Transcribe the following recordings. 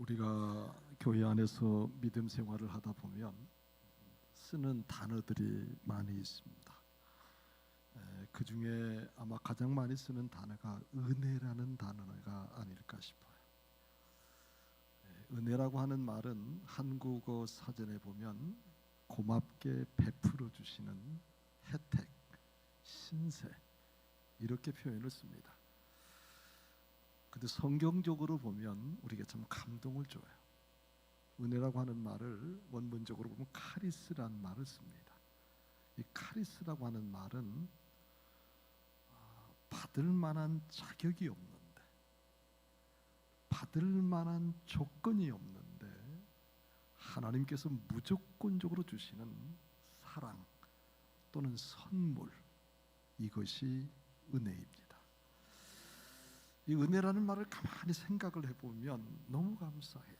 우리가 교회 안에서 믿음 생활을 하다 보면 쓰는 단어들이 많이 있습니다. 그 중에 아마 가장 많이 쓰는 단어가 은혜라는 단어가 아닐까 싶어요. 은혜라고 하는 말은 한국어 사전에 보면 고맙게 베풀어 주시는 혜택, 신세 이렇게 표현을 씁니다. 근데 성경적으로 보면 우리가 참 감동을 줘요. 은혜라고 하는 말을 원문적으로 보면 카리스라는 말을 씁니다. 이 카리스라고 하는 말은 받을 만한 자격이 없는데, 받을 만한 조건이 없는데 하나님께서 무조건적으로 주시는 사랑 또는 선물, 이것이 은혜입니다. 이 은혜라는 말을 가만히 생각을 해보면 너무 감사해요.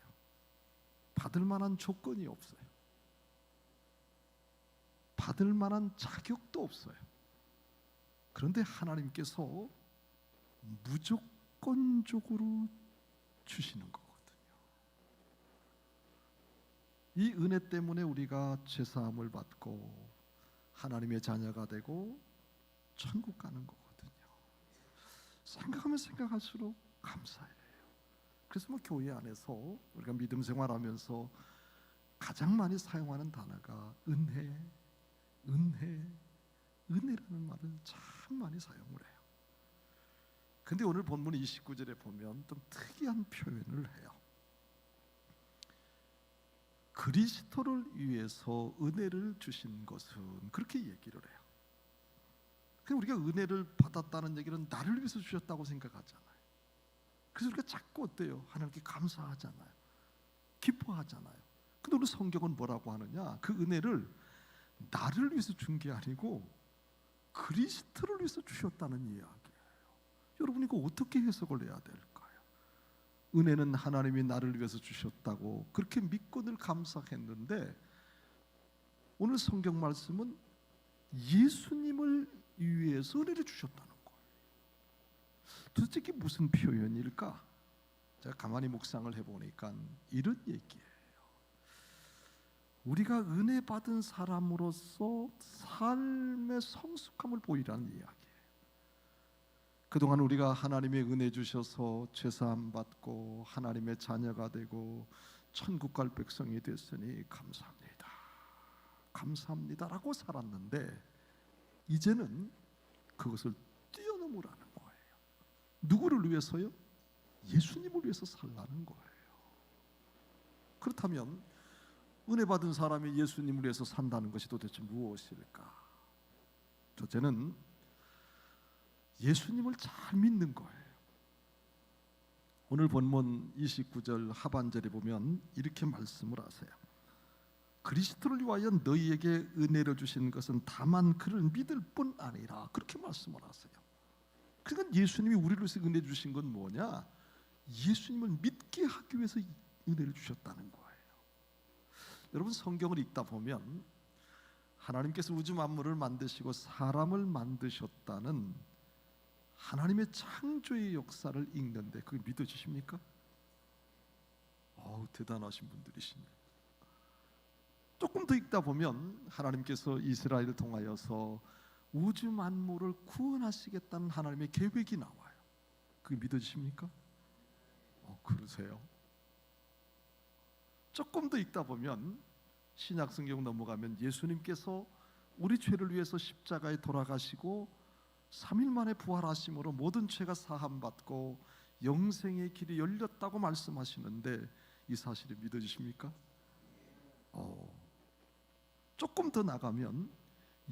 받을 만한 조건이 없어요. 받을 만한 자격도 없어요. 그런데 하나님께서 무조건적으로 주시는 거거든요. 이 은혜 때문에 우리가 죄사함을 받고 하나님의 자녀가 되고 천국 가는 거거든요. 생각하면 생각할수록 감사해요. 그래서 교회 안에서 우리가 믿음 생활하면서 가장 많이 사용하는 단어가 은혜라는 말을 참 많이 사용을 해요. 근데 오늘 본문 29절에 보면 좀 특이한 표현을 해요. 그리스도를 위해서 은혜를 주신 것은, 그렇게 얘기를 해요. 우리가 은혜를 받았다는 얘기는 나를 위해서 주셨다고 생각하잖아요. 그래서 우리가 자꾸 어때요? 하나님께 감사하잖아요. 기뻐하잖아요. 근데 오늘 성경은 뭐라고 하느냐? 그 은혜를 나를 위해서 준 게 아니고 그리스도를 위해서 주셨다는 이야기예요. 여러분, 이거 어떻게 해석을 해야 될까요? 은혜는 하나님이 나를 위해서 주셨다고 그렇게 믿고 늘 감사했는데, 오늘 성경 말씀은 예수님을 위해서 은혜를 주셨다는 거예요. 도대체 이게 무슨 표현일까? 제가 가만히 묵상을 해보니까 이런 얘기예요. 우리가 은혜 받은 사람으로서 삶의 성숙함을 보이라는 이야기예요. 그동안 우리가 하나님의 은혜 주셔서 죄사함 받고 하나님의 자녀가 되고 천국 갈 백성이 됐으니 감사합니다, 감사합니다라고 살았는데, 이제는 그것을 뛰어넘으라는 거예요. 누구를 위해서요? 예수님을 위해서 살라는 거예요. 그렇다면 은혜 받은 사람이 예수님을 위해서 산다는 것이 도대체 무엇일까? 첫째는 예수님을 잘 믿는 거예요. 오늘 본문 29절 하반절에 보면 이렇게 말씀을 하세요. 그리스도를 위하여 너희에게 은혜를 주신 것은 다만 그를 믿을 뿐 아니라, 그렇게 말씀을 하세요. 그러니까 예수님이 우리를 위해서 은혜 주신 건 뭐냐? 예수님을 믿게 하기 위해서 은혜를 주셨다는 거예요. 여러분, 성경을 읽다 보면 하나님께서 우주 만물을 만드시고 사람을 만드셨다는 하나님의 창조의 역사를 읽는데 그걸 믿어지십니까? 대단하신 분들이시네요. 조금 더 읽다 보면 하나님께서 이스라엘을 통하여서 우주 만물을 구원하시겠다는 하나님의 계획이 나와요. 그게 믿어지십니까? 그러세요? 조금 더 읽다 보면 신약 성경 넘어가면 예수님께서 우리 죄를 위해서 십자가에 돌아가시고 3일 만에 부활하심으로 모든 죄가 사함받고 영생의 길이 열렸다고 말씀하시는데, 이 사실이 믿어지십니까? 조금 더 나가면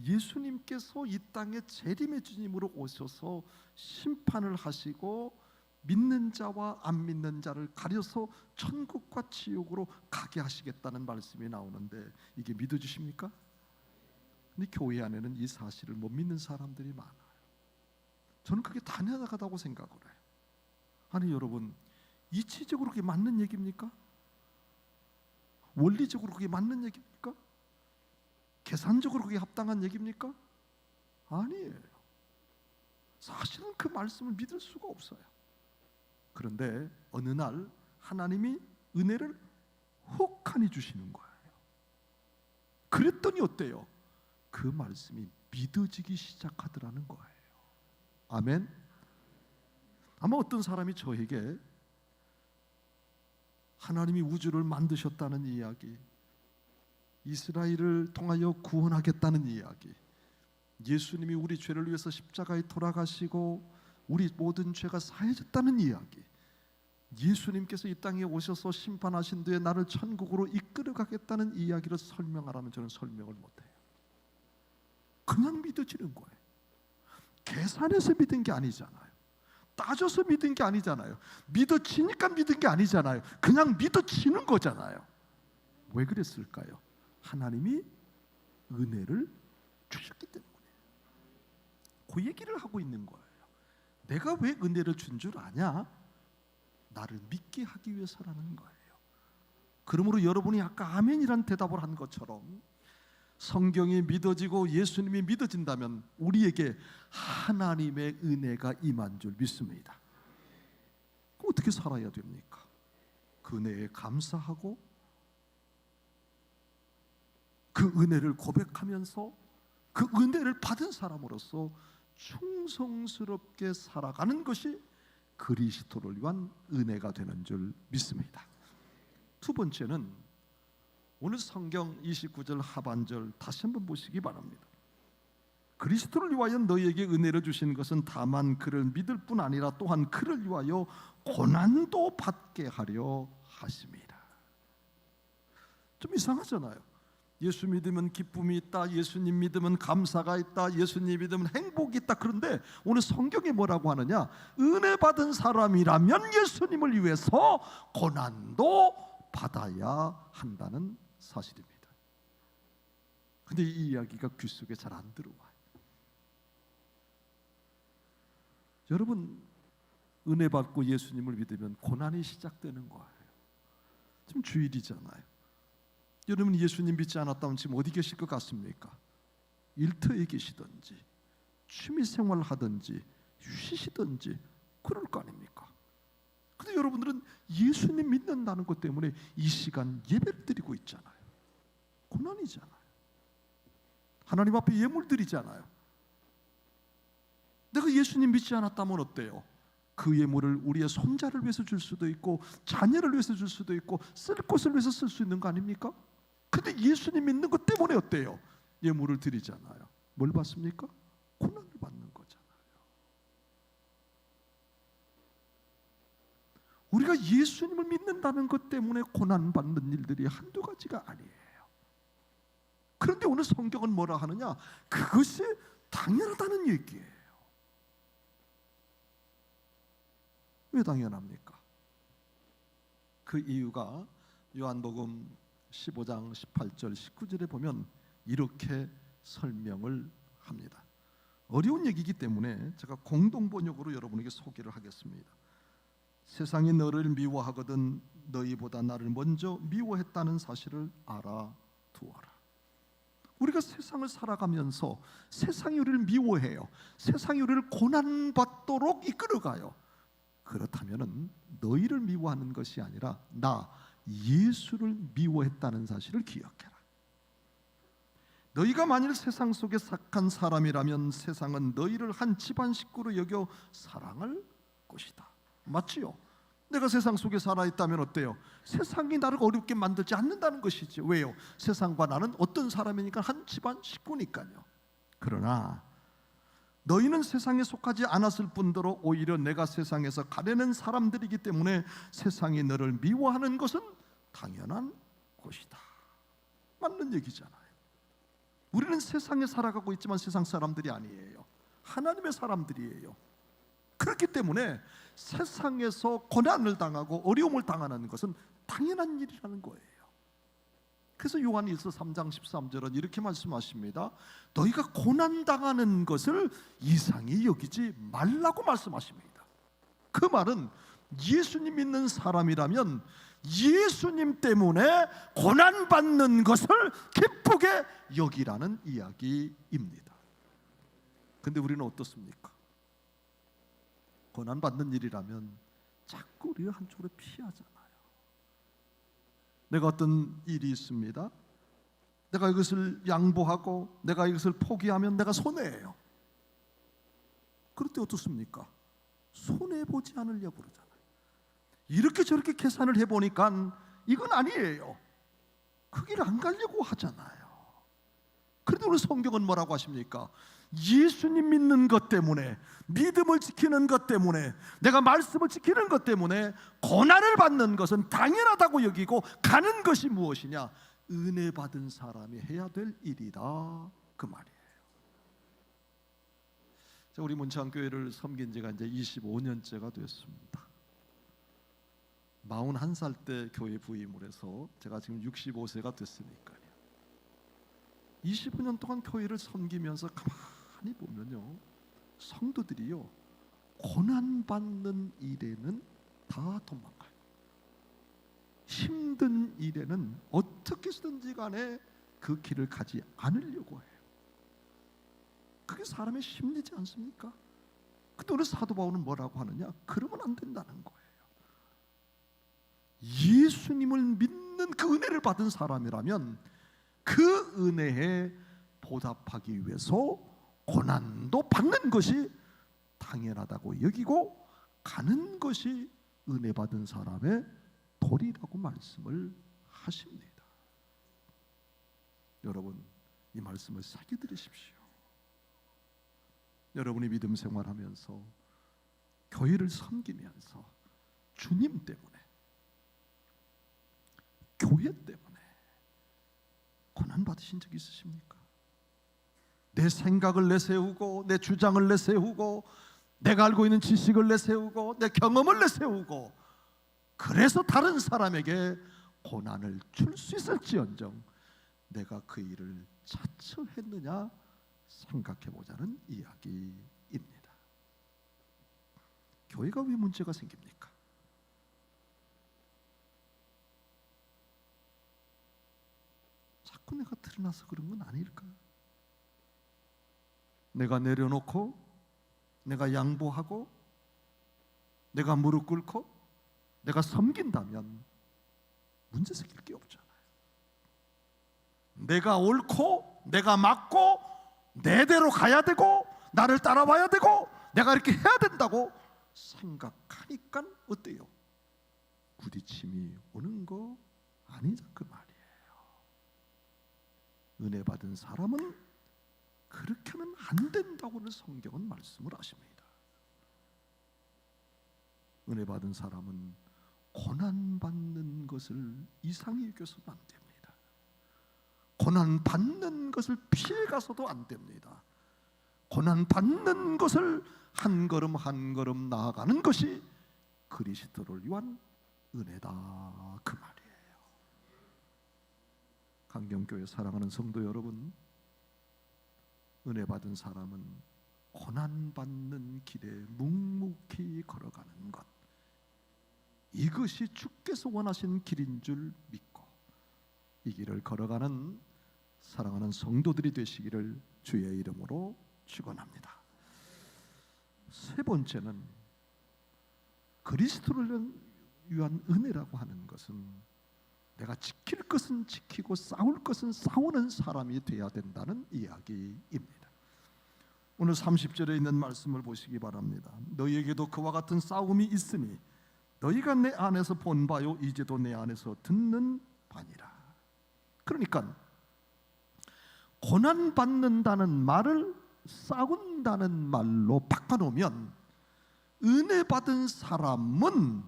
예수님께서 이 땅에 재림의 주님으로 오셔서 심판을 하시고 믿는 자와 안 믿는 자를 가려서 천국과 지옥으로 가게 하시겠다는 말씀이 나오는데, 이게 믿어지십니까? 근데 교회 안에는 이 사실을 못 믿는 사람들이 많아요. 저는 그게 당연하다고 생각을 해요. 아니 여러분, 이치적으로 그게 맞는 얘기입니까? 원리적으로 그게 맞는 얘기입니까? 계산적으로 그게 합당한 얘기입니까? 아니에요. 사실은 그 말씀을 믿을 수가 없어요. 그런데 어느 날 하나님이 은혜를 혹하니 주시는 거예요. 그랬더니 어때요? 그 말씀이 믿어지기 시작하더라는 거예요. 아멘. 아마 어떤 사람이 저에게 하나님이 우주를 만드셨다는 이야기, 이스라엘을 통하여 구원하겠다는 이야기, 예수님이 우리 죄를 위해서 십자가에 돌아가시고 우리 모든 죄가 사해졌다는 이야기, 예수님께서 이 땅에 오셔서 심판하신 뒤에 나를 천국으로 이끌어가겠다는 이야기를 설명하라면 저는 설명을 못해요. 그냥 믿어지는 거예요. 계산해서 믿은 게 아니잖아요. 따져서 믿은 게 아니잖아요. 믿어지니까 믿은 게 아니잖아요. 그냥 믿어지는 거잖아요. 왜 그랬을까요? 하나님이 은혜를 주셨기 때문에. 그 얘기를 하고 있는 거예요. 내가 왜 은혜를 준 줄 아냐? 나를 믿게 하기 위해서라는 거예요. 그러므로 여러분이 아까 아멘이란 대답을 한 것처럼 성경이 믿어지고 예수님이 믿어진다면 우리에게 하나님의 은혜가 임한 줄 믿습니다. 그럼 어떻게 살아야 됩니까? 그 은혜에 감사하고 그 은혜를 고백하면서 그 은혜를 받은 사람으로서 충성스럽게 살아가는 것이 그리스도를 위한 은혜가 되는 줄 믿습니다. 두 번째는 오늘 성경 29절 하반절 다시 한번 보시기 바랍니다. 그리스도를 위하여 너희에게 은혜를 주신 것은 다만 그를 믿을 뿐 아니라 또한 그를 위하여 고난도 받게 하려 하심이라. 좀 이상하잖아요. 예수 믿으면 기쁨이 있다, 예수님 믿으면 감사가 있다, 예수님 믿으면 행복이 있다. 그런데 오늘 성경이 뭐라고 하느냐? 은혜 받은 사람이라면 예수님을 위해서 고난도 받아야 한다는 사실입니다. 근데 이 이야기가 귀 속에 잘 안 들어와요. 여러분, 은혜 받고 예수님을 믿으면 고난이 시작되는 거예요. 지금 주일이잖아요. 여러분 예수님 믿지 않았다면 지금 어디 계실 것 같습니까? 일터에 계시든지 취미생활 하든지 쉬시든지 그럴 거 아닙니까? 근데 여러분들은 예수님 믿는다는 것 때문에 이 시간 예배를 드리고 있잖아요. 고난이잖아요. 하나님 앞에 예물 드리잖아요. 내가 예수님 믿지 않았다면 어때요? 그 예물을 우리의 손자를 위해서 줄 수도 있고 자녀를 위해서 줄 수도 있고 쓸 곳을 위해서 쓸 수 있는 거 아닙니까? 근데 예수님 믿는 것 때문에 어때요? 예물을 드리잖아요. 뭘 받습니까? 고난을 받는 거잖아요. 우리가 예수님을 믿는다는 것 때문에 고난받는 일들이 한두 가지가 아니에요. 그런데 오늘 성경은 뭐라 하느냐? 그것이 당연하다는 얘기예요. 왜 당연합니까? 그 이유가 요한복음 15장 18절 19절에 보면 이렇게 설명을 합니다. 어려운 얘기이기 때문에 제가 공동번역으로 여러분에게 소개를 하겠습니다. 세상이 너를 미워하거든 너희보다 나를 먼저 미워했다는 사실을 알아두어라. 우리가 세상을 살아가면서 세상이 우리를 미워해요. 세상이 우리를 고난받도록 이끌어가요. 그렇다면 너희를 미워하는 것이 아니라 나 예수를 미워했다는 사실을 기억해라. 너희가 만일 세상 속에 속한 사람이라면 세상은 너희를 한 집안 식구로 여겨 사랑할 것이다. 맞지요? 내가 세상 속에 살아있다면 어때요? 세상이 나를 어렵게 만들지 않는다는 것이지. 왜요? 세상과 나는 어떤 사람이니까 한 집안 식구니까요. 그러나 너희는 세상에 속하지 않았을 뿐더러 오히려 내가 세상에서 가려낸 사람들이기 때문에 세상이 너를 미워하는 것은 당연한 것이다. 맞는 얘기잖아요. 우리는 세상에 살아가고 있지만 세상 사람들이 아니에요. 하나님의 사람들이에요. 그렇기 때문에 세상에서 고난을 당하고 어려움을 당하는 것은 당연한 일이라는 거예요. 그래서 요한일서 3장 13절은 이렇게 말씀하십니다. 너희가 고난당하는 것을 이상히 여기지 말라고 말씀하십니다. 그 말은 예수님 믿는 사람이라면 예수님 때문에 고난받는 것을 기쁘게 여기라는 이야기입니다. 근데 우리는 어떻습니까? 고난받는 일이라면 자꾸 우리가 한쪽으로 피하잖아요. 내가 어떤 일이 있습니다. 내가 이것을 양보하고 내가 이것을 포기하면 내가 손해예요. 그럴 때 어떻습니까? 손해보지 않으려고 그러잖아요. 이렇게 저렇게 계산을 해보니까 이건 아니에요. 그 길 안 가려고 하잖아요. 그런데 오늘 성경은 뭐라고 하십니까? 예수님 믿는 것 때문에, 믿음을 지키는 것 때문에, 내가 말씀을 지키는 것 때문에 고난을 받는 것은 당연하다고 여기고 가는 것이 무엇이냐? 은혜 받은 사람이 해야 될 일이다, 그 말이에요. 자, 우리 문창교회를 섬긴 지가 이제 25년째가 됐습니다. 41살 때 교회 부임을 해서 제가 지금 65세가 됐으니까요. 25년 동안 교회를 섬기면서 가만히 보면요, 성도들이요, 고난받는 일에는 다 도망가요. 힘든 일에는 어떻게 해서든지 간에 그 길을 가지 않으려고 해요. 그게 사람의 심리지 않습니까? 근데 오늘 사도 바울은 뭐라고 하느냐? 그러면 안 된다는 거예요. 예수님을 믿는 그 은혜를 받은 사람이라면 그 은혜에 보답하기 위해서 고난도 받는 것이 당연하다고 여기고 가는 것이 은혜 받은 사람의 도리라고 말씀을 하십니다. 여러분, 이 말씀을 새겨 들으십시오. 여러분이 믿음 생활하면서, 교회를 섬기면서 주님 때문에, 교회 때문에 고난 받으신 적 있으십니까? 내 생각을 내세우고, 내 주장을 내세우고, 내가 알고 있는 지식을 내세우고, 내 경험을 내세우고, 그래서 다른 사람에게 고난을 줄 수 있을지언정 내가 그 일을 자처했느냐 생각해보자는 이야기입니다. 교회가 왜 문제가 생깁니까? 자꾸 내가 드러나서 그런 건 아닐까? 내가 내려놓고, 내가 양보하고, 내가 무릎 꿇고, 내가 섬긴다면 문제 생길 게 없잖아요. 내가 옳고, 내가 맞고, 내대로 가야 되고, 나를 따라와야 되고, 내가 이렇게 해야 된다고 생각하니까 어때요? 부딪힘이 오는 거 아니죠, 그 말이에요. 은혜 받은 사람은 그렇게는 안 된다고는 성경은 말씀을 하십니다. 은혜 받은 사람은 고난 받는 것을 이상히 여겨서는 안 됩니다. 고난 받는 것을 피해 가서도 안 됩니다. 고난 받는 것을 한 걸음 한 걸음 나아가는 것이 그리스도를 위한 은혜다, 그 말이에요. 강경교회 사랑하는 성도 여러분, 은혜 받은 사람은 고난 받는 길에 묵묵히 걸어가는 것, 이것이 주께서 원하신 길인 줄 믿고 이 길을 걸어가는 사랑하는 성도들이 되시기를 주의 이름으로 축원합니다. 세 번째는 그리스도를 위한 은혜라고 하는 것은 내가 지킬 것은 지키고 싸울 것은 싸우는 사람이 되어야 된다는 이야기입니다. 오늘 30절에 있는 말씀을 보시기 바랍니다. 너희에게도 그와 같은 싸움이 있으니 너희가 내 안에서 본 바요 이제도 내 안에서 듣는 바니라. 그러니까 고난받는다는 말을 싸운다는 말로 바꿔놓으면 은혜 받은 사람은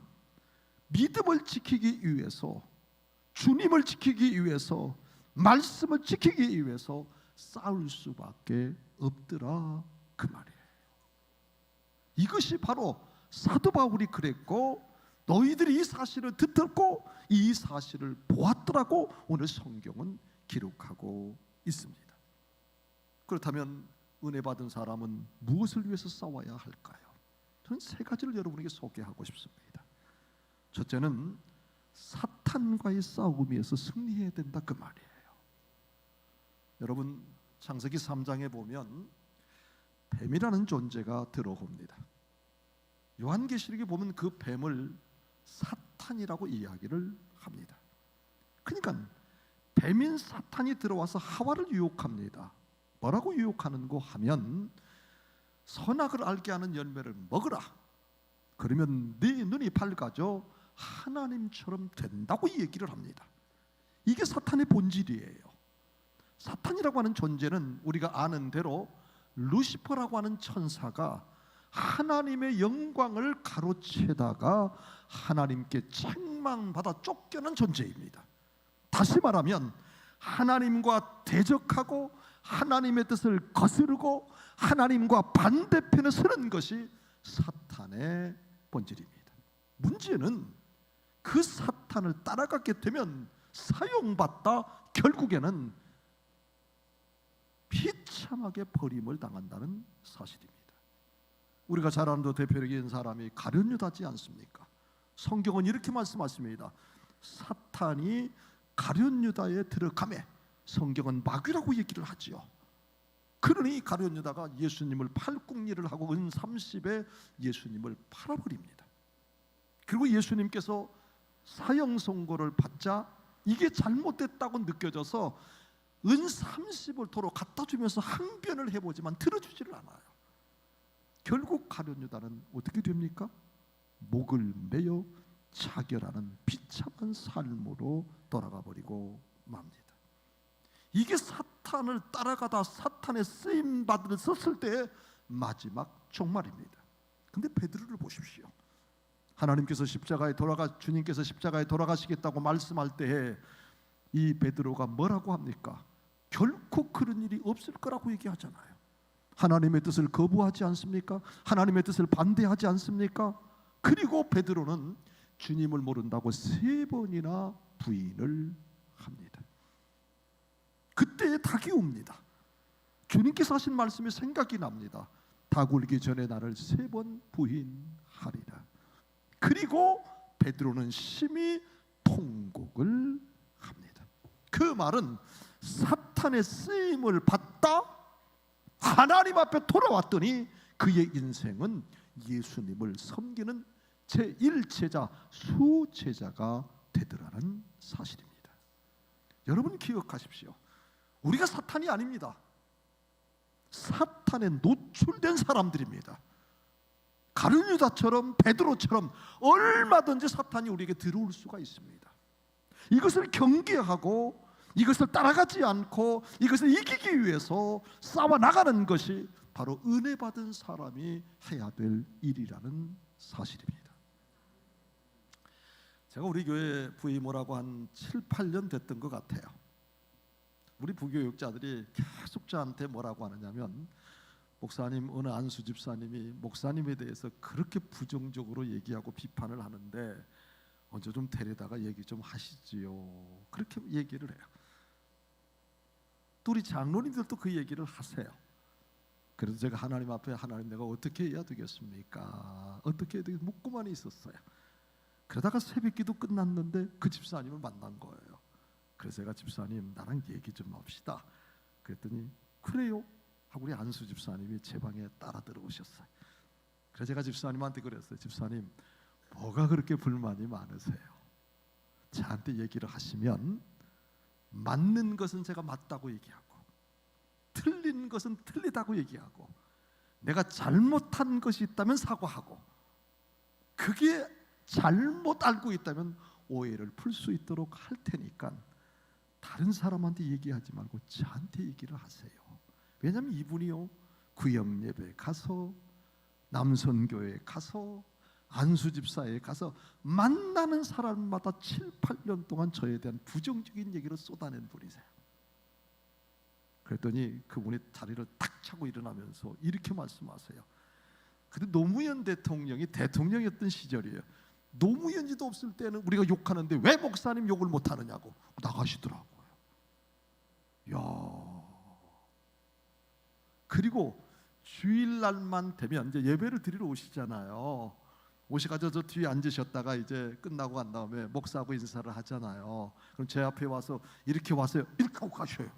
믿음을 지키기 위해서, 주님을 지키기 위해서, 말씀을 지키기 위해서 싸울 수밖에 없더라, 그 말이에요. 이것이 바로 사도 바울이 그랬고, 너희들이 이 사실을 듣고 이 사실을 보았더라고 오늘 성경은 기록하고 있습니다. 그렇다면 은혜 받은 사람은 무엇을 위해서 싸워야 할까요? 저는 세 가지를 여러분에게 소개하고 싶습니다. 첫째는 사탄과의 싸움에서 승리해야 된다, 그 말이에요. 여러분, 창세기 3장에 보면 뱀이라는 존재가 들어옵니다. 요한계시록에 보면 그 뱀을 사탄이라고 이야기를 합니다. 그러니까 뱀인 사탄이 들어와서 하와를 유혹합니다. 뭐라고 유혹하는고 하면 선악을 알게 하는 열매를 먹으라. 그러면 네 눈이 밝아져 하나님처럼 된다고 얘기를 합니다. 이게 사탄의 본질이에요. 사탄이라고 하는 존재는 우리가 아는 대로 루시퍼라고 하는 천사가 하나님의 영광을 가로채다가 하나님께 책망받아 쫓겨난 존재입니다. 다시 말하면 하나님과 대적하고 하나님의 뜻을 거스르고 하나님과 반대편에 서는 것이 사탄의 본질입니다. 문제는 그 사탄을 따라가게 되면 사용받다 결국에는 비참하게 버림을 당한다는 사실입니다. 우리가 잘 아는 대표적인 사람이 가룟 유다지 않습니까? 성경은 이렇게 말씀하십니다. 사탄이 가룟 유다에 들어가매 성경은 마귀라고 얘기를 하지요. 그러니 가룟 유다가 예수님을 팔국리를 하고 은 30에 예수님을 팔아버립니다. 그리고 예수님께서 사형 선고를 받자 이게 잘못됐다고 느껴져서 은 30을 도로 갖다 주면서 항변을 해보지만 들어주지를 않아요. 결국 가룟 유다는 어떻게 됩니까? 목을 매어 자결하는 비참한 삶으로 돌아가 버리고 맙니다. 이게 사탄을 따라가다 사탄의 쓰임받을 섰을 때의 마지막 종말입니다. 근데 베드로를 보십시오. 하나님께서 주님께서 십자가에 돌아가시겠다고 말씀할 때에 이 베드로가 뭐라고 합니까? 결코 그런 일이 없을 거라고 얘기하잖아요. 하나님의 뜻을 거부하지 않습니까? 하나님의 뜻을 반대하지 않습니까? 그리고 베드로는 주님을 모른다고 3번이나 부인을 합니다. 그때 닭이 옵니다. 주님께서 하신 말씀이 생각이 납니다. 닭 울기 전에 나를 3번 부인하리라. 그리고 베드로는 심히 통곡을 합니다. 그 말은 사탄의 쓰임을 받다 하나님 앞에 돌아왔더니 그의 인생은 예수님을 섬기는 제1제자 수제자가 되더라는 사실입니다. 여러분 기억하십시오. 우리가 사탄이 아닙니다. 사탄에 노출된 사람들입니다. 가룟 유다처럼 베드로처럼 얼마든지 사탄이 우리에게 들어올 수가 있습니다. 이것을 경계하고 이것을 따라가지 않고 이것을 이기기 위해서 싸워 나가는 것이 바로 은혜 받은 사람이 해야 될 일이라는 사실입니다. 제가 우리 교회 부임하라고 한 7, 8년 됐던 것 같아요. 우리 부교육자들이 계속 저한테 뭐라고 하느냐면, 목사님, 어느 안수 집사님이 목사님에 대해서 그렇게 부정적으로 얘기하고 비판을 하는데 언제 좀 데려다가 얘기 좀 하시지요. 그렇게 얘기를 해요. 또 우리 장로님들도 그 얘기를 하세요. 그래서 제가 하나님 앞에, 하나님 내가 어떻게 해야 되겠습니까? 어떻게 해야 되겠습니까? 묻고만 있었어요. 그러다가 새벽기도 끝났는데 그 집사님을 만난 거예요. 그래서 제가 집사님 나랑 얘기 좀 합시다. 그랬더니 그래요 하고 우리 안수 집사님이 제 방에 따라 들어오셨어요. 그래서 제가 집사님한테 그랬어요. 집사님 뭐가 그렇게 불만이 많으세요? 저한테 얘기를 하시면 맞는 것은 제가 맞다고 얘기하고 틀린 것은 틀리다고 얘기하고 내가 잘못한 것이 있다면 사과하고 그게 잘못 알고 있다면 오해를 풀 수 있도록 할 테니까 다른 사람한테 얘기하지 말고 저한테 얘기를 하세요. 왜냐하면 이분이요 구역예배에 가서 남선교회에 가서 안수집사에 가서 만나는 사람마다 7, 8년 동안 저에 대한 부정적인 얘기를 쏟아낸 분이세요. 그랬더니 그분이 자리를 탁 차고 일어나면서 이렇게 말씀하세요. 근데 노무현 대통령이 대통령이었던 시절이에요. 노무현지도 없을 때는 우리가 욕하는데 왜 목사님 욕을 못하느냐고 나가시더라고요. 야. 그리고 주일날만 되면 이제 예배를 드리러 오시잖아요. 오셔가지고 저 뒤에 앉으셨다가 이제 끝나고 간 다음에 목사하고 인사를 하잖아요. 그럼 제 앞에 와서 이렇게 와서 이렇게 하고 가셔요.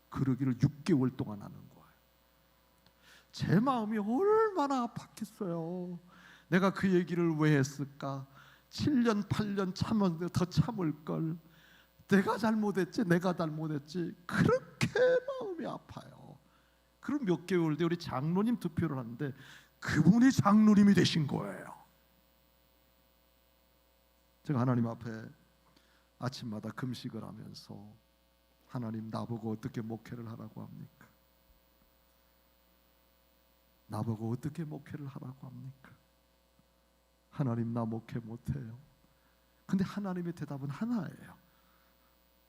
그러기를 6개월 동안 하는 거예요. 제 마음이 얼마나 아팠겠어요. 내가 그 얘기를 왜 했을까? 7년 8년 참았는데 더 참을 걸. 내가 잘못했지, 내가 잘못했지. 그렇게 마음이 아파요. 그럼 몇 개월 뒤에 우리 장로님 투표를 하는데 그분이 장로님이 되신 거예요. 제가 하나님 앞에 아침마다 금식을 하면서 하나님, 나보고 어떻게 목회를 하라고 합니까? 나보고 어떻게 목회를 하라고 합니까? 하나님, 나 목회 못해요. 근데 하나님의 대답은 하나예요.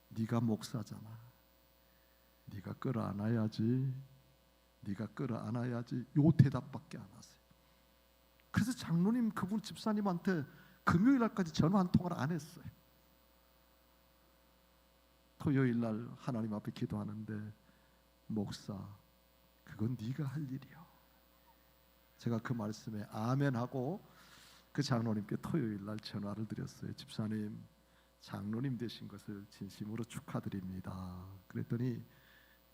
네가 목사잖아. 네가 끌어안아야지. 네가 끌어안아야지. 요 대답밖에 안 하세요. 그래서 장로님, 그분 집사님한테 금요일 날까지 전화 한 통화를 안 했어요. 토요일 날 하나님 앞에 기도하는데, 목사, 그건 네가 할 일이야. 제가 그 말씀에 아멘하고 그 장로님께 토요일 날 전화를 드렸어요. 집사님, 장로님 되신 것을 진심으로 축하드립니다. 그랬더니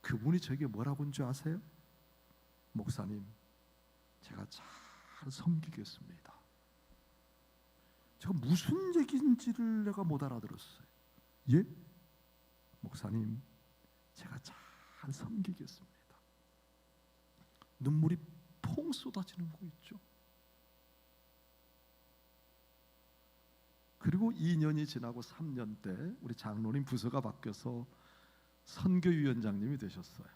그분이 저에게 뭐라고 한 줄 아세요? 목사님, 제가 잘 섬기겠습니다. 제가 무슨 얘기인지를 내가 못 알아들었어요. 예? 목사님, 제가 잘 섬기겠습니다. 눈물이 퐁 쏟아지는 거 있죠. 그리고 2년이 지나고 3년 때 우리 장로님 부서가 바뀌어서 선교위원장님이 되셨어요.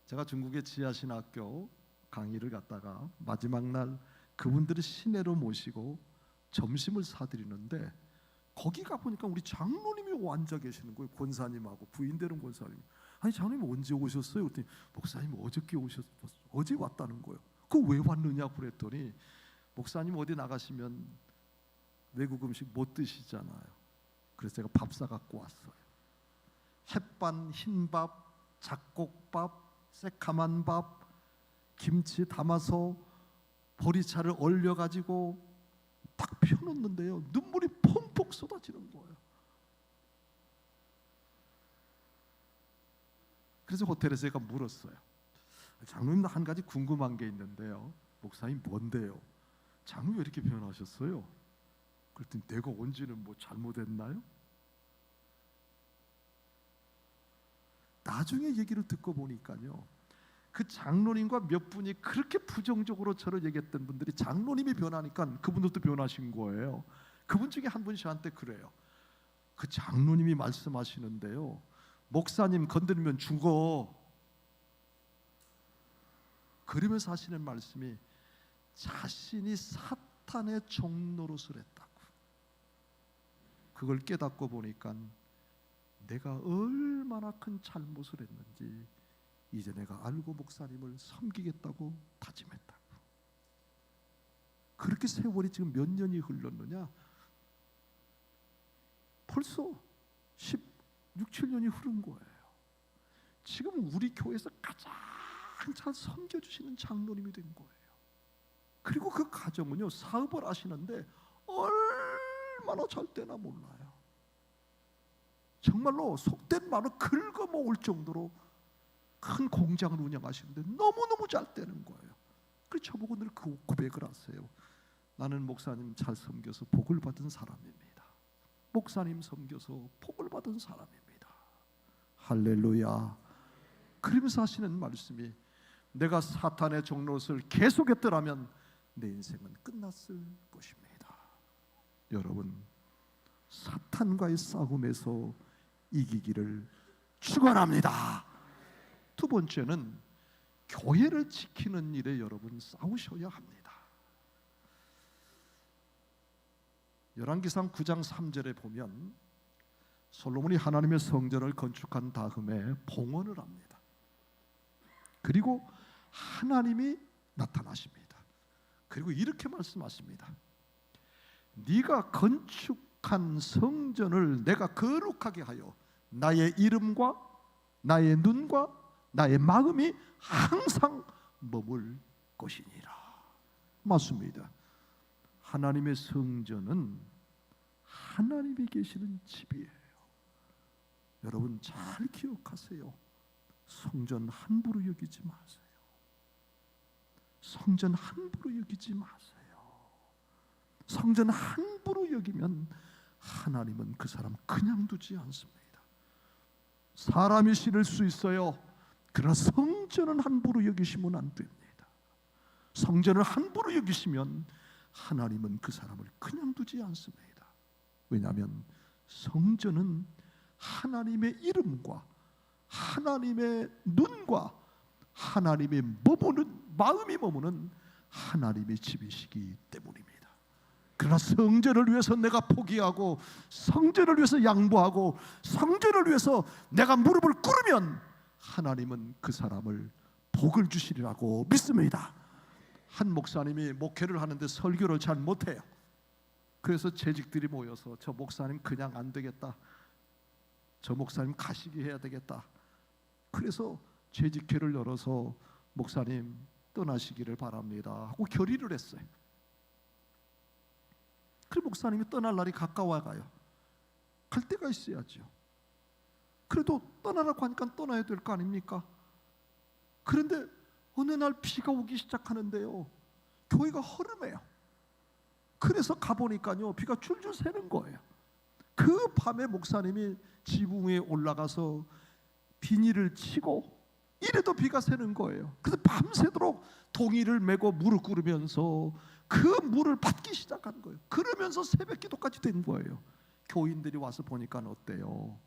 제가 중국의 지하신학교 강의를 갔다가 마지막 날 그분들을 시내로 모시고 점심을 사드리는데, 거기 가보니까 우리 장로님이 앉아 계시는 거예요. 권사님하고 부인 되는 권사님. 아니, 장로님 언제 오셨어요? 그랬더니 목사님 어저께 오셨어요. 어제 왔다는 거예요. 그 왜 왔느냐고 그랬더니, 목사님 어디 나가시면 외국 음식 못 드시잖아요. 그래서 제가 밥 사갖고 왔어요. 햇반, 흰밥, 잡곡밥, 새카만 밥, 김치 담아서 보리차를 얼려가지고 딱 펴놓는데요, 눈물이 펑펑 쏟아지는 거예요. 그래서 호텔에서 제가 물었어요. 장로님, 한 가지 궁금한 게 있는데요. 목사님, 뭔데요? 장로님 왜 이렇게 변하셨어요? 그랬더니 내가 언제는 뭐 잘못했나요? 나중에 얘기를 듣고 보니까요, 그 장로님과 몇 분이 그렇게 부정적으로 저를 얘기했던 분들이 장로님이 변하니까 그분들도 변하신 거예요. 그분 중에 한 분이 저한테 그래요. 그 장로님이 말씀하시는데요, 목사님 건드리면 죽어. 그러면서 하시는 말씀이 자신이 사탄의 종노릇을 했다고. 그걸 깨닫고 보니까 내가 얼마나 큰 잘못을 했는지 이제 내가 알고 목사님을 섬기겠다고 다짐했다고. 그렇게 세월이 지금 몇 년이 흘렀느냐? 벌써 16, 17년이 흐른 거예요. 지금 우리 교회에서 가장 잘 섬겨주시는 장로님이 된 거예요. 그리고 그 가정은요, 사업을 하시는데 얼마나 잘 되나 몰라요. 정말로 속된 말로 긁어모을 정도로 큰 공장을 운영하시는데 너무너무 잘 되는 거예요. 그래서 저보고 늘 그 고백을 하세요. 나는 목사님 잘 섬겨서 복을 받은 사람입니다. 목사님 섬겨서 복을 받은 사람입니다. 할렐루야. 그러면서 하시는 말씀이, 내가 사탄의 종노릇을 계속했더라면 내 인생은 끝났을 것입니다. 여러분, 사탄과의 싸움에서 이기기를 축원합니다. 두 번째는 교회를 지키는 일에 여러분 싸우셔야 합니다. 열왕기상 9장 3절에 보면 솔로몬이 하나님의 성전을 건축한 다음에 봉헌을 합니다. 그리고 하나님이 나타나십니다. 그리고 이렇게 말씀하십니다. 네가 건축한 성전을 내가 거룩하게 하여 나의 이름과 나의 눈과 나의 마음이 항상 머물 것이니라. 맞습니다. 하나님의 성전은 하나님이 계시는 집이에요. 여러분 잘 기억하세요. 성전 함부로 여기지 마세요. 성전 함부로 여기지 마세요. 성전 함부로 여기면 하나님은 그 사람 그냥 두지 않습니다. 사람이 싫을 수 있어요. 그러나 성전은 함부로 여기시면 안 됩니다. 성전을 함부로 여기시면 하나님은 그 사람을 그냥 두지 않습니다. 왜냐하면 성전은 하나님의 이름과 하나님의 눈과 하나님의 마음이 머무는 하나님의 집이시기 때문입니다. 그러나 성전을 위해서 내가 포기하고 성전을 위해서 양보하고 성전을 위해서 내가 무릎을 꿇으면 하나님은 그 사람을 복을 주시리라고 믿습니다. 한 목사님이 목회를 하는데 설교를 잘 못해요. 그래서 재직들이 모여서 저 목사님 그냥 안 되겠다, 저 목사님 가시기 해야 되겠다. 그래서 재직회를 열어서 목사님 떠나시기를 바랍니다 하고 결의를 했어요. 그 목사님이 떠날 날이 가까워 가요. 갈 때가 있어야죠. 그래도 떠나라고 하니까 떠나야 될 거 아닙니까? 그런데 어느 날 비가 오기 시작하는데요, 교회가 허름해요. 그래서 가보니까요, 비가 줄줄 새는 거예요. 그 밤에 목사님이 지붕 위에 올라가서 비닐을 치고 이래도 비가 새는 거예요. 그래서 밤새도록 동이를 메고 무릎 꿇으면서 그 물을 받기 시작한 거예요. 그러면서 새벽 기도까지 된 거예요. 교인들이 와서 보니까 어때요?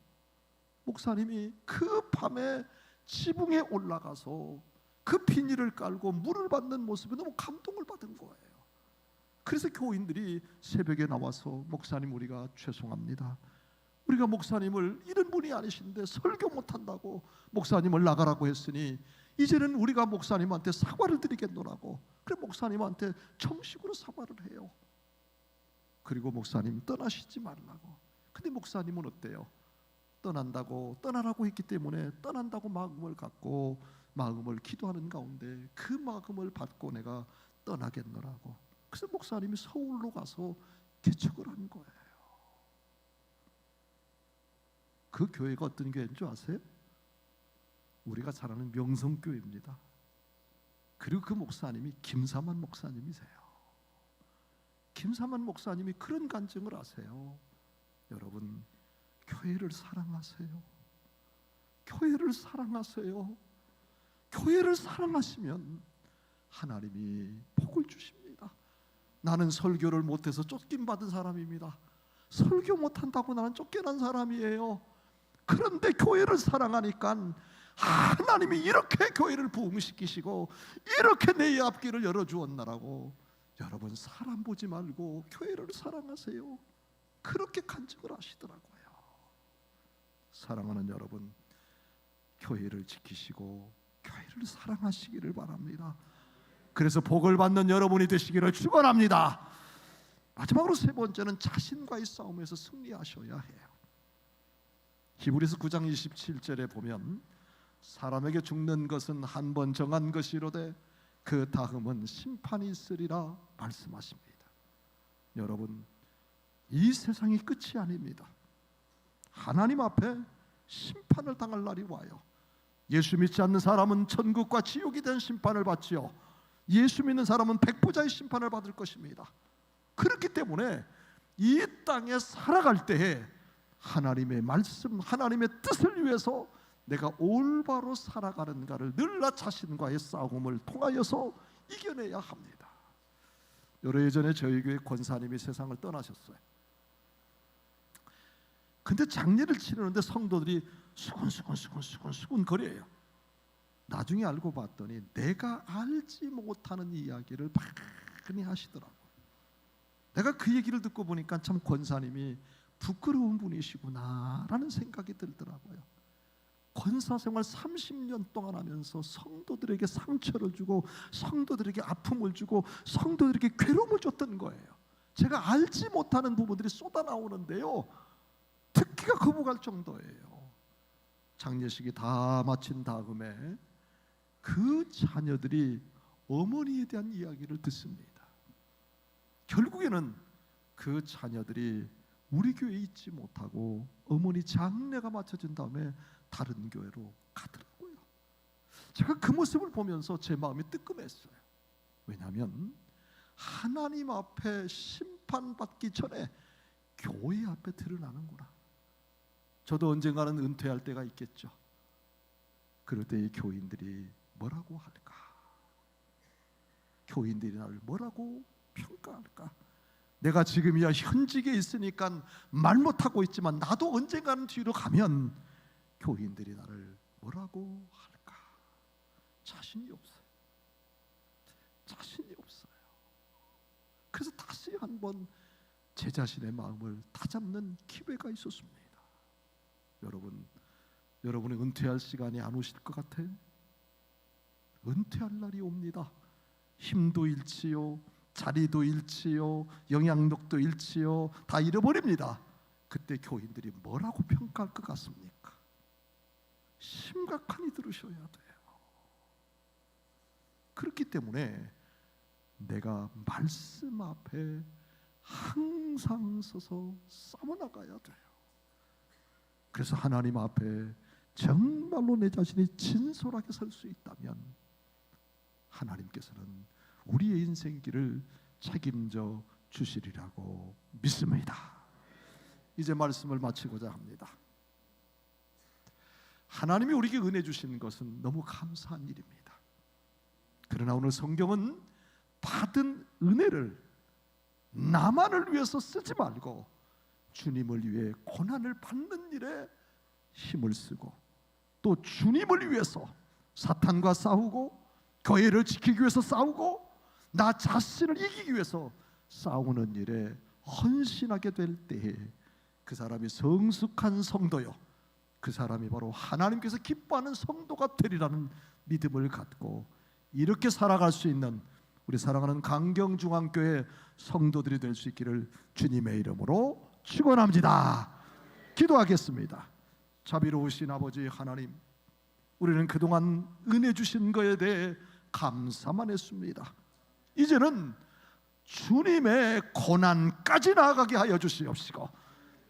목사님이 그 밤에 지붕에 올라가서 그 비닐을 깔고 물을 받는 모습에 너무 감동을 받은 거예요. 그래서 교인들이 새벽에 나와서 목사님, 우리가 죄송합니다. 우리가 목사님을 이런 분이 아니신데 설교 못한다고 목사님을 나가라고 했으니 이제는 우리가 목사님한테 사과를 드리겠노라고. 그래 목사님한테 정식으로 사과를 해요. 그리고 목사님 떠나시지 말라고. 근데 목사님은 어때요? 떠나라고 했기 때문에 떠난다고 마음을 갖고 마음을 기도하는 가운데 그 마음을 받고 내가 떠나겠노라고. 그래서 목사님이 서울로 가서 개척을 한 거예요. 그 교회가 어떤 교회인 줄 아세요? 우리가 잘 아는 명성교회입니다. 그리고 그 목사님이 김사만 목사님이세요. 김사만 목사님이 그런 간증을 하세요. 여러분, 교회를 사랑하세요. 교회를 사랑하세요. 교회를 사랑하시면 하나님이 복을 주십니다. 나는 설교를 못해서 쫓김 받은 사람입니다. 설교 못한다고 나는 쫓겨난 사람이에요. 그런데 교회를 사랑하니까 하나님이 이렇게 교회를 부흥시키시고 이렇게 내 앞길을 열어주었나라고. 여러분, 사람 보지 말고 교회를 사랑하세요. 그렇게 간증을 하시더라고요. 사랑하는 여러분, 교회를 지키시고 교회를 사랑하시기를 바랍니다. 그래서 복을 받는 여러분이 되시기를 축원합니다. 마지막으로 세 번째는 자신과의 싸움에서 승리하셔야 해요. 히브리서 9장 27절에 보면 사람에게 죽는 것은 한 번 정한 것이로되 그 다음은 심판이 있으리라 말씀하십니다. 여러분, 이 세상이 끝이 아닙니다. 하나님 앞에 심판을 당할 날이 와요. 예수 믿지 않는 사람은 천국과 지옥이 된 심판을 받지요. 예수 믿는 사람은 백보자의 심판을 받을 것입니다. 그렇기 때문에 이 땅에 살아갈 때에 하나님의 말씀, 하나님의 뜻을 위해서 내가 올바로 살아가는가를 늘 나 자신과의 싸움을 통하여서 이겨내야 합니다. 여러 예전에 저희 교회 권사님이 세상을 떠나셨어요. 근데 장례를 치르는데 성도들이 수근수근 거려요. 나중에 알고 봤더니 내가 알지 못하는 이야기를 많이 하시더라고요. 내가 그 얘기를 듣고 보니까 참 권사님이 부끄러운 분이시구나 라는 생각이 들더라고요. 권사 생활 30년 동안 하면서 성도들에게 상처를 주고 성도들에게 아픔을 주고 성도들에게 괴로움을 줬던 거예요. 제가 알지 못하는 부분들이 쏟아나오는데요, 듣기가 거부갈 정도예요. 장례식이 다 마친 다음에 그 자녀들이 어머니에 대한 이야기를 듣습니다. 결국에는 그 자녀들이 우리 교회에 있지 못하고 어머니 장례가 마쳐진 다음에 다른 교회로 가더라고요. 제가 그 모습을 보면서 제 마음이 뜨끔했어요. 왜냐하면 하나님 앞에 심판받기 전에 교회 앞에 드러나는구나. 저도 언젠가는 은퇴할 때가 있겠죠. 그럴 때 이 교인들이 뭐라고 할까? 교인들이 나를 뭐라고 평가할까? 내가 지금이야 현직에 있으니까 말 못하고 있지만 나도 언젠가는 뒤로 가면 교인들이 나를 뭐라고 할까? 자신이 없어요. 자신이 없어요. 그래서 다시 한번 제 자신의 마음을 다잡는 기회가 있었습니다. 여러분이 은퇴할 시간이 안 오실 것 같아요? 은퇴할 날이 옵니다. 힘도 잃지요, 자리도 잃지요, 영향력도 잃지요, 다 잃어버립니다. 그때 교인들이 뭐라고 평가할 것 같습니까? 심각하니 들으셔야 돼요. 그렇기 때문에 내가 말씀 앞에 항상 서서 싸워나가야 돼요. 그래서 하나님 앞에 정말로 내 자신이 진솔하게 설 수 있다면 하나님께서는 우리의 인생길을 책임져 주시리라고 믿습니다. 이제 말씀을 마치고자 합니다. 하나님이 우리에게 은혜 주신 것은 너무 감사한 일입니다. 그러나 오늘 성경은 받은 은혜를 나만을 위해서 쓰지 말고 주님을 위해 고난을 받는 일에 힘을 쓰고 또 주님을 위해서 사탄과 싸우고 교회를 지키기 위해서 싸우고 나 자신을 이기기 위해서 싸우는 일에 헌신하게 될 때에 그 사람이 성숙한 성도요, 그 사람이 바로 하나님께서 기뻐하는 성도가 되리라는 믿음을 갖고 이렇게 살아갈 수 있는 우리 사랑하는 강경중앙교회 성도들이 될 수 있기를 주님의 이름으로 축원합니다. 기도하겠습니다. 자비로우신 아버지 하나님, 우리는 그동안 은혜 주신 것에 대해 감사만 했습니다. 이제는 주님의 고난까지 나아가게 하여 주시옵시고,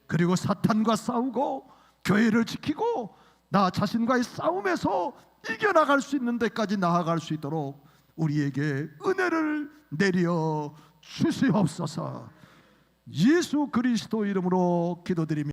그리고 사탄과 싸우고 교회를 지키고 나 자신과의 싸움에서 이겨나갈 수 있는 데까지 나아갈 수 있도록 우리에게 은혜를 내려 주시옵소서. 예수 그리스도 이름으로 기도드립니다.